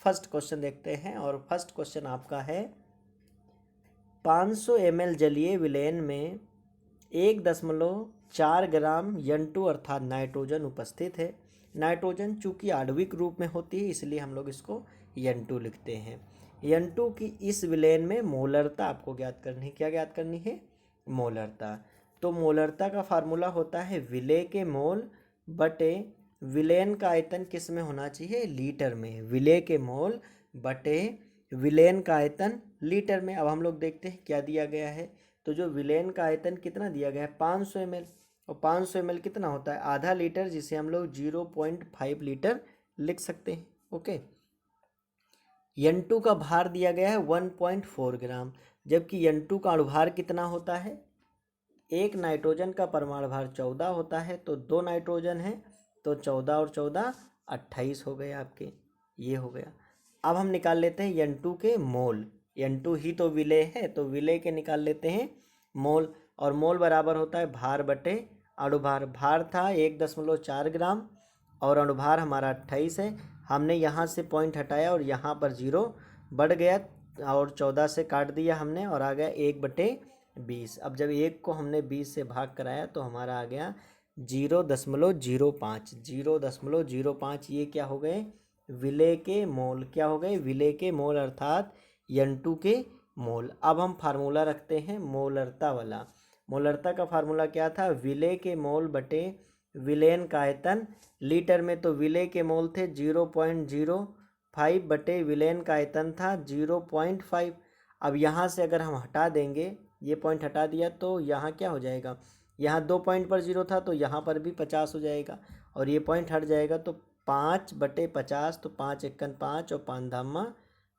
First question देखते हैं। और फर्स्ट क्वेश्चन आपका है 500 ml जलीय विलयन में 1.4 ग्राम N2 अर्थात नाइट्रोजन उपस्थित है। नाइट्रोजन चूँकि आणविक रूप में होती है इसलिए हम लोग इसको N2 लिखते हैं। N2 की इस विलयन में मोलरता आपको ज्ञात करनी है। क्या ज्ञात करनी है? मोलरता। तो मोलरता का फार्मूला होता है विलेय के मोल बटे विलयन का आयतन किस में होना चाहिए? लीटर में। विलेय के मोल बटे विलयन का आयतन लीटर में। अब हम लोग देखते हैं क्या दिया गया है। तो जो विलयन का आयतन कितना दिया गया है? 500 ml। और 500 ml कितना होता है? आधा लीटर, जिसे हम लोग 0.5 लीटर लिख सकते हैं। ओके। N2 का भार दिया गया है 1.4 ग्राम, जबकि N2 का अणुभार कितना होता है? एक नाइट्रोजन का परमाणु भार 14 होता है, तो 2 नाइट्रोजन है तो 14 और 14 28 हो गए आपके। ये हो गया। अब हम निकाल लेते हैं N2 के मोल। N2 ही तो विलेय है, तो विलेय के निकाल लेते हैं मोल। और मोल बराबर होता है भार बटे अणुभार। भार था 1.4 ग्राम और अणुभार हमारा 28 है। हमने यहाँ से पॉइंट हटाया और यहाँ पर 0 बढ़ गया और 14 से काट दिया हमने और आ गया 1/20। अब जब 1 को हमने 20 से भाग कराया तो हमारा आ गया 0.05। 0.05 ये क्या हो गए? विलेय के मोल। क्या हो गए? विलेय के मोल अर्थात N2 के मोल। अब हम फार्मूला रखते हैं मोलरता वाला। मोलरता का फार्मूला क्या था? विलेय के मोल बटे विलयन का आयतन लीटर में। तो विलेय के मोल थे 0.05 बटे विलयन का आयतन था 0.5। अब यहाँ से अगर हम हटा देंगे, ये पॉइंट हटा दिया तो यहाँ क्या हो जाएगा? यहाँ 2 पॉइंट पर 0 था तो यहाँ पर भी 50 हो जाएगा। और ये पॉइंट हट जाएगा तो 5/50, तो 5 एकन 5 और 5 धामा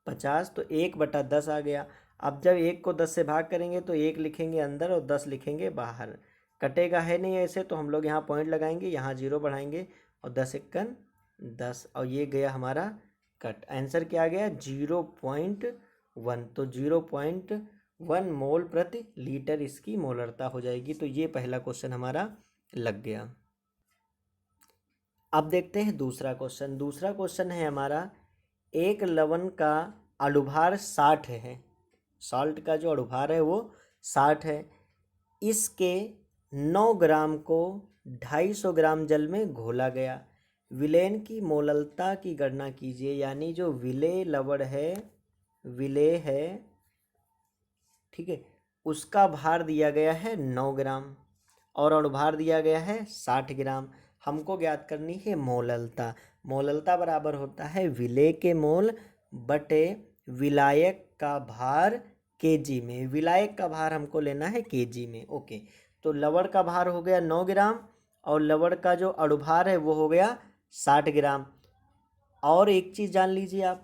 50, तो 1/10 आ गया। अब जब 1 को 10 से भाग करेंगे तो 1 लिखेंगे अंदर और 10 लिखेंगे बाहर। कटेगा है नहीं ऐसे, तो हम लोग यहाँ पॉइंट लगाएंगे, यहाँ 0 बढ़ाएंगे और 10 एकन 10, और ये गया हमारा कट। आंसर क्या आ गया? 0.1। तो 0.1 मोल प्रति लीटर इसकी मोलरता हो जाएगी। तो ये पहला क्वेश्चन हमारा लग गया। अब देखते हैं दूसरा क्वेश्चन। दूसरा क्वेश्चन है हमारा, एक लवण का अणुभार 60 है। सॉल्ट का जो अणुभार है वो 60 है। इसके 9 ग्राम को 250 ग्राम जल में घोला गया। विलयन की मोललता की गणना कीजिए। यानी जो विलेय लवण है, विलेय है, ठीक है, उसका भार दिया गया है 9 ग्राम और अणुभार दिया गया है 60 ग्राम। हमको ज्ञात करनी है मोललता। मोललता बराबर होता है विलेय के मोल बटे विलायक का भार केजी में। विलायक का भार हमको लेना है केजी में। ओके। तो लवण का भार हो गया 9 ग्राम और लवण का जो अणुभार है वो हो गया 60 ग्राम। और एक चीज़ जान लीजिए आप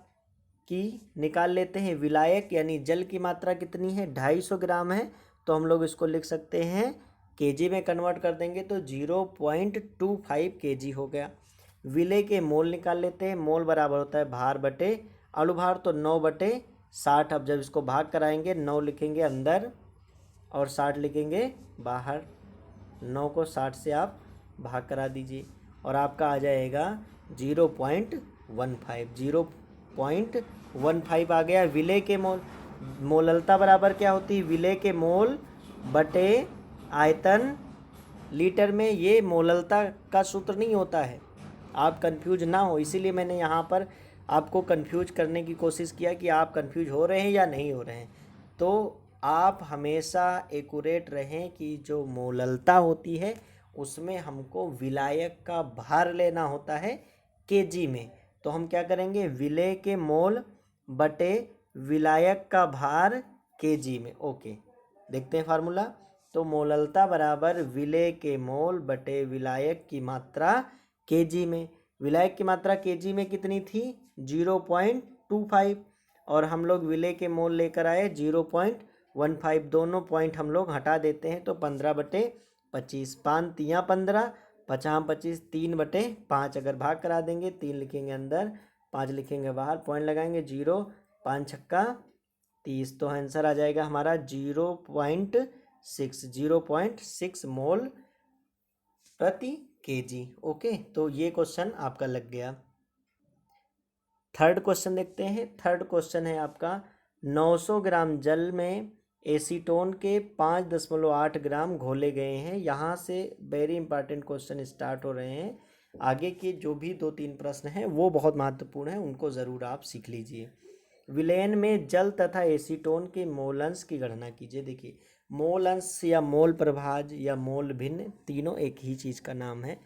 कि निकाल लेते हैं विलायक यानी जल की मात्रा कितनी है? 250 ग्राम है। तो हम लोग इसको लिख सकते हैं केजी में कन्वर्ट कर देंगे तो 0.25 केजी हो गया। विलेय के मोल निकाल लेते हैं। मोल बराबर होता है भार बटे अणुभार, तो 9/60। अब जब इसको भाग कराएंगे 9 लिखेंगे अंदर और 60 लिखेंगे बाहर। 9 को 60 से आप भाग करा दीजिए और आपका आ जाएगा 0.15। 0.15 आ गया विलेय के मोल। मोललता बराबर क्या होती है? विलेय के मोल बटे आयतन लीटर में। ये मोललता का सूत्र नहीं होता है, आप कंफ्यूज ना हो, इसीलिए मैंने यहाँ पर आपको कंफ्यूज करने की कोशिश किया कि आप कंफ्यूज हो रहे हैं या नहीं हो रहे हैं। तो आप हमेशा एक्यूरेट रहें कि जो मोललता होती है उसमें हमको विलायक का भार लेना होता है केजी में। तो हम क्या करेंगे? विलेय के मोल बटे विलायक का भार केजी में। ओके, देखते हैं फार्मूला। तो मोललता बराबर विलेय के मोल बटे विलायक की मात्रा केजी में। विलायक की मात्रा केजी में कितनी थी? 0.25 और हम लोग विलेय के मोल लेकर आए 0.15। दोनों पॉइंट हम लोग हटा देते हैं तो 15/25। 5 तियाँ 15, 50/25, 3/5। अगर भाग करा देंगे 3 लिखेंगे अंदर, 5 लिखेंगे बाहर, पॉइंट लगाएंगे 0, 5 छक्का 30। तो आंसर आ जाएगा हमारा 0.6 मोल प्रति केजी। ओके, तो ये क्वेश्चन आपका लग गया। थर्ड क्वेश्चन देखते हैं। थर्ड क्वेश्चन है आपका 900 ग्राम जल में एसीटोन के 5.8 ग्राम घोले गए हैं। यहाँ से वेरी इंपॉर्टेंट क्वेश्चन स्टार्ट हो रहे हैं। आगे के जो भी 2-3 प्रश्न हैं वो बहुत महत्वपूर्ण हैं, उनको ज़रूर आप सीख लीजिए। विलयन में जल तथा एसीटोन के मोल अंश की गणना कीजिए। देखिए, मोल अंश या मोल प्रभाज या मोल भिन्न तीनों एक ही चीज़ का नाम है,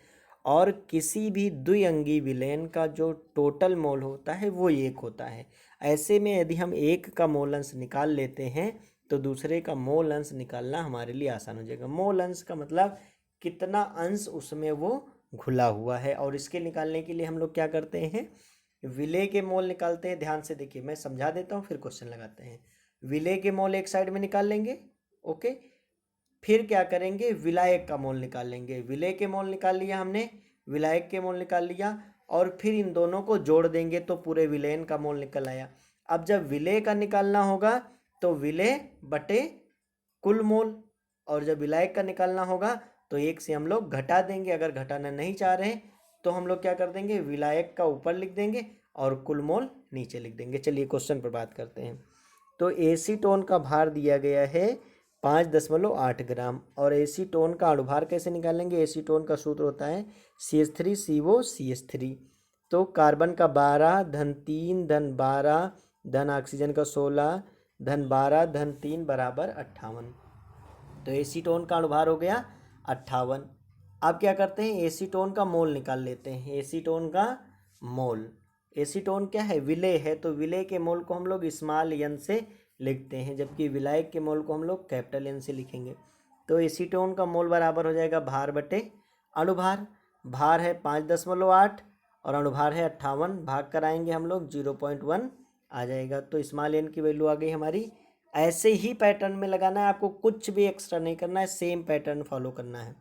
और किसी भी द्विअंगी विलयन का जो टोटल मोल होता है वो एक होता है। ऐसे में यदि हम एक का मोल अंश निकाल लेते हैं तो दूसरे का मोल अंश निकालना हमारे लिए आसान हो जाएगा। मोल अंश का मतलब कितना अंश उसमें वो घुला हुआ है, और इसके निकालने के लिए हम लोग क्या करते हैं, विलेय के मोल निकालते हैं। ध्यान से देखिए, मैं समझा देता हूँ फिर क्वेश्चन लगाते हैं। विलेय के मोल एक साइड में निकाल लेंगे, ओके। फिर क्या करेंगे, विलायक का मोल निकाल लेंगे। विलेय के मोल निकाल लिया हमने, विलायक के मोल निकाल लिया, और फिर इन दोनों को जोड़ देंगे तो पूरे विलयन का मोल निकल आया। अब जब विलेय का निकालना होगा तो विलेय बटे कुल मोल, और जब विलायक का निकालना होगा तो एक से हम लोग घटा देंगे। अगर घटाना नहीं चाह रहे हैं तो हम लोग क्या कर देंगे, विलायक का ऊपर लिख देंगे और कुल मोल नीचे लिख देंगे। चलिए क्वेश्चन पर बात करते हैं। तो एसीटोन का भार दिया गया है 5.8 ग्राम, और एसीटोन का अणुभार कैसे निकालेंगे। एसीटोन का सूत्र होता है CH3CO CH3। तो कार्बन का 12 धन 3 धन 12 धन ऑक्सीजन का 16 धन 12 धन 3 बराबर 58। तो एसीटोन का अणुभार हो गया 58। अब क्या करते हैं, एसीटोन का मोल निकाल लेते हैं। एसीटोन का मोल, एसीटोन क्या है, विलेय है, तो विलेय के मोल को हम लोग स्मॉल एन से लिखते हैं, जबकि विलायक के मोल को हम लोग कैपिटल एन से लिखेंगे। तो एसीटोन का मोल बराबर हो जाएगा भार बटे अणुभार। भार है 5.8 और अणुभार है 58, भाग कराएंगे हम लोग 0.1 आ जाएगा। तो स्मॉल एन की वैल्यू आ गई हमारी। ऐसे ही पैटर्न में लगाना है आपको, कुछ भी एक्स्ट्रा नहीं करना है, सेम पैटर्न फॉलो करना है।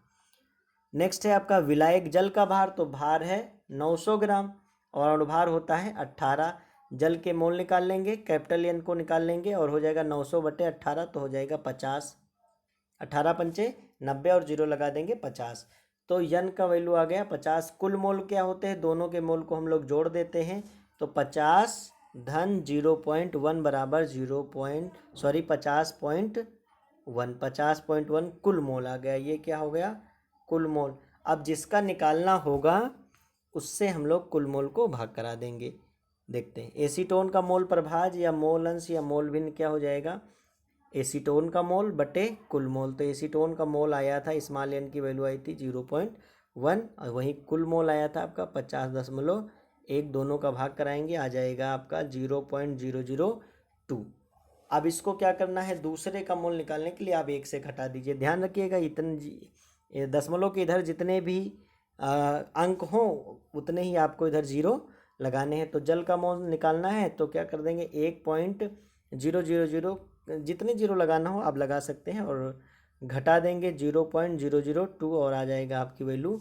नेक्स्ट है आपका विलायक जल का भार। तो भार है 900 ग्राम और अणुभार होता है 18। जल के मोल निकाल लेंगे, कैपिटल एन को निकाल लेंगे और हो जाएगा 900 बटे 18, तो हो जाएगा 50। 18 पंचे 90 और 0 लगा देंगे 50। तो यन का वैल्यू आ गया 50। कुल मोल क्या होते हैं, दोनों के मोल को हम लोग जोड़ देते हैं, तो 50 धन 0.1 बराबर 50.1 कुल मोल आ गया। ये क्या हो गया, कुल मोल। अब जिसका निकालना होगा उससे हम लोग कुल मोल को भाग करा देंगे। देखते हैं, एसीटोन का मोल प्रभाज या मोल अंश या मोल भिन्न क्या हो जाएगा, एसीटोन का मोल बटे कुल मोल। तो एसीटोन का मोल आया था, स्मॉल एन की वैल्यू आई थी 0.1, और वहीं कुल मोल आया था आपका 50.1। दोनों का भाग कराएंगे, आ जाएगा आपका 0.002। अब इसको क्या करना है, दूसरे का मोल निकालने के लिए आप एक से घटा दीजिए। ध्यान रखिएगा, इतने दशमलव के इधर जितने भी अंक हों उतने ही आपको इधर 0 लगाने हैं। तो जल का मोल निकालना है तो क्या कर देंगे, 1.000, जितने 0 लगाना हो आप लगा सकते हैं, और घटा देंगे 0.002 और आ जाएगा आपकी वैल्यू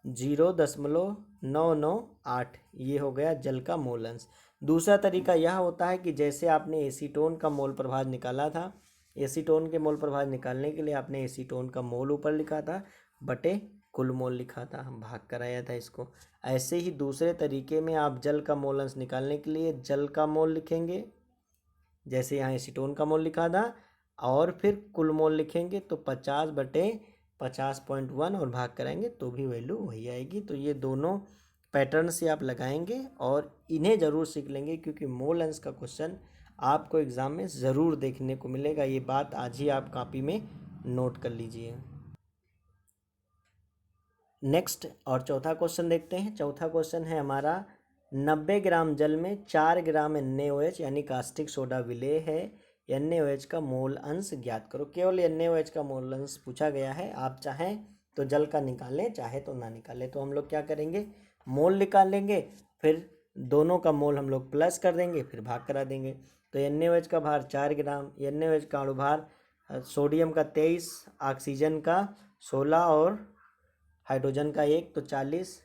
0.998। ये हो गया जल का मोल अंश। दूसरा तरीका यह होता है कि जैसे आपने एसीटोन का मोल प्रभाज निकाला था, एसीटोन के मोल प्रभाज निकालने के लिए आपने एसीटोन का मोल ऊपर लिखा था बटे कुल मोल लिखा था, हम भाग कराया था इसको। ऐसे ही दूसरे तरीके में आप जल का मोल अंश निकालने के लिए जल का मोल लिखेंगे, जैसे यहाँ एसीटोन का मोल लिखा था, और फिर कुल मोल लिखेंगे तो 50 बटे 50.1 और भाग कराएंगे तो भी वैल्यू वही आएगी। तो ये दोनों पैटर्न से आप लगाएंगे और इन्हें ज़रूर सीख लेंगे, क्योंकि मोल अंश का क्वेश्चन आपको एग्ज़ाम में ज़रूर देखने को मिलेगा। ये बात आज ही आप कॉपी में नोट कर लीजिए। नेक्स्ट और चौथा क्वेश्चन देखते हैं। चौथा क्वेश्चन है हमारा, 90 ग्राम जल में 4 ग्राम NaOH यानी कास्टिक सोडा विलेय है, NaOH का मोल अंश ज्ञात करो। केवल NaOH का मोल अंश पूछा गया है, आप चाहें तो जल का निकालें, चाहे तो ना निकालें। तो हम लोग क्या करेंगे, मोल निकाल लेंगे, फिर दोनों का मोल हम लोग प्लस कर देंगे, फिर भाग करा देंगे। तो NaOH का भार 4 ग्राम, NaOH का अणुभार सोडियम का 23, ऑक्सीजन का 16 और हाइड्रोजन का 1, तो 40।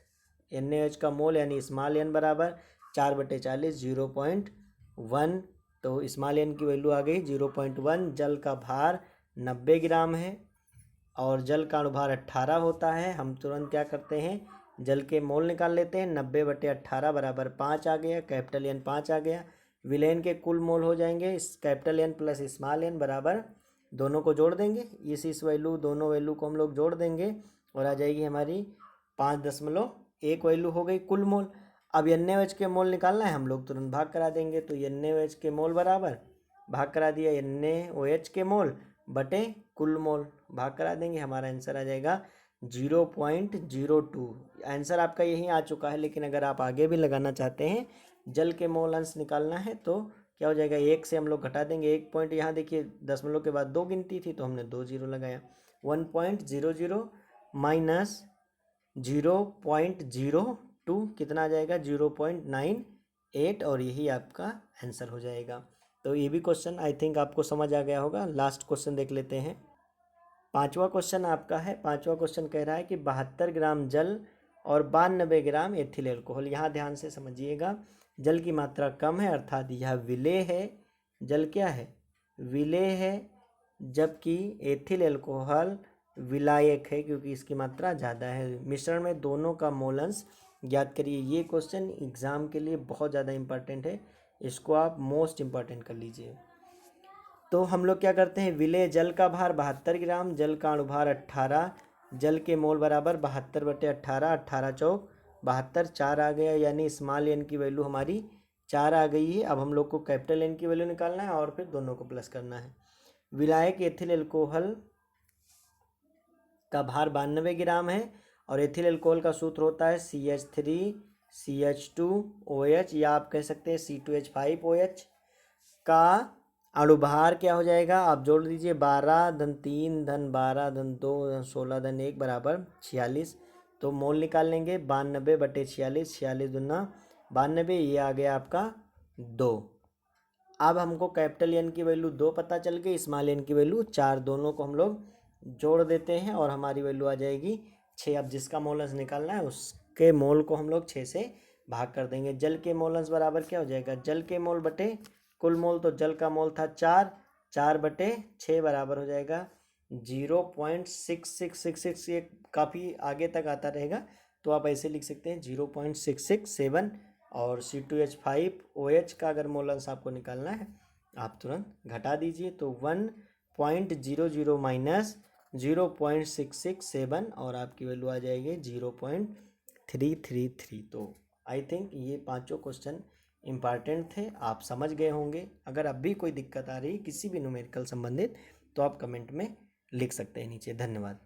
NaOH का मोल यानी स्मॉल एन बराबर 4/40 0.1। तो स्मॉल एन की वैल्यू आ गई 0.1। जल का भार 90 ग्राम है और जल का अणुभार 18 होता है। हम तुरंत क्या करते हैं, जल के मोल निकाल लेते हैं। 90/18 बराबर 5 आ गया, कैपिटल एन 5 आ गया। विलेन के कुल मोल हो जाएंगे इस capital N plus small N बराबर, दोनों को जोड़ देंगे, इस वैल्यू दोनों वैल्यू को हम लोग जोड़ देंगे और आ जाएगी हमारी 5.1 वैल्यू हो गई कुल मोल। अब NaOH के मोल निकालना है, हम लोग तुरंत भाग करा देंगे। तो NaOH के मोल बराबर भाग करा दिया NaOH के मोल बटे कुल मोल, भाग करा देंगे, हमारा आंसर आ जाएगा 0.02। आंसर आपका यही आ चुका है, लेकिन अगर आप आगे भी लगाना चाहते हैं, जल के मोल अंश निकालना है, तो क्या हो जाएगा, 1 से हम लोग घटा देंगे 1 पॉइंट। यहाँ देखिए दशमलव के बाद 2 गिनती थी तो हमने 2 जीरो लगाया। 1.00 माइनस 0.02 कितना आ जाएगा, 0.98, और यही आपका आंसर हो जाएगा। तो ये भी क्वेश्चन आई थिंक आपको समझ आ गया होगा। लास्ट क्वेश्चन देख लेते हैं। 5वां क्वेश्चन आपका है। 5वां क्वेश्चन कह रहा है कि 72 ग्राम जल और 92 ग्राम एथिल एल्कोहल। यहाँ ध्यान से समझिएगा, जल की मात्रा कम है अर्थात यह विलेय है। जल क्या है, विलेय है, जबकि एथिल एल्कोहल विलायक है क्योंकि इसकी मात्रा ज़्यादा है। मिश्रण में दोनों का मोल अंश ज्ञात करिए। ये क्वेश्चन एग्ज़ाम के लिए बहुत ज़्यादा इंपॉर्टेंट है, इसको आप मोस्ट इम्पॉर्टेंट कर लीजिए। तो हम लोग क्या करते हैं, विलेय जल का भार 72 ग्राम, जल का अणुभार 18, जल के मोल बराबर 72/18, 18 चौक 72, 4 आ गया, यानी स्मॉल एन की वैल्यू हमारी 4 आ गई है। अब हम लोग को कैपिटल एन की वैल्यू निकालना है और फिर दोनों को प्लस करना है। विलायक एथिल एल्कोहल का भार 92 ग्राम है और एथिल एल्कोहल का सूत्र होता है CH3CH2OH, या आप कह सकते हैं C2H5OH। का अणुभार क्या हो जाएगा, आप जोड़ दीजिए 12 धन 3 धन 12 धन 2 धन 16 धन 1 बराबर 46। तो मोल निकाल लेंगे 92/46, 46 दूना 92, ये आ गया आपका 2। अब हमको कैपिटल एन की वैल्यू 2 पता चल गई, स्मॉल एन की वैल्यू 4, दोनों को हम लोग जोड़ देते हैं और हमारी वैल्यू आ जाएगी 6। अब जिसका मोल अंश निकालना है उसके मोल को हम लोग 6 से भाग कर देंगे। जल के मोल अंश बराबर क्या हो जाएगा, जल के मोल बटे कुल मोल, तो जल का मोल था 4, 4/6 बराबर हो जाएगा 0.6666। ये काफ़ी आगे तक आता रहेगा तो आप ऐसे लिख सकते हैं 0.667। और C2H5OH का अगर मोल अंश आपको निकालना है आप तुरंत घटा दीजिए, तो 1.00 माइनस 0.667 और आपकी वैल्यू आ जाएगी 0.333। तो आई थिंक ये पांचों क्वेश्चन इम्पॉर्टेंट थे, आप समझ गए होंगे। अगर अब भी कोई दिक्कत आ रही किसी भी न्यूमेरिकल संबंधित तो आप कमेंट में लिख सकते हैं नीचे। धन्यवाद।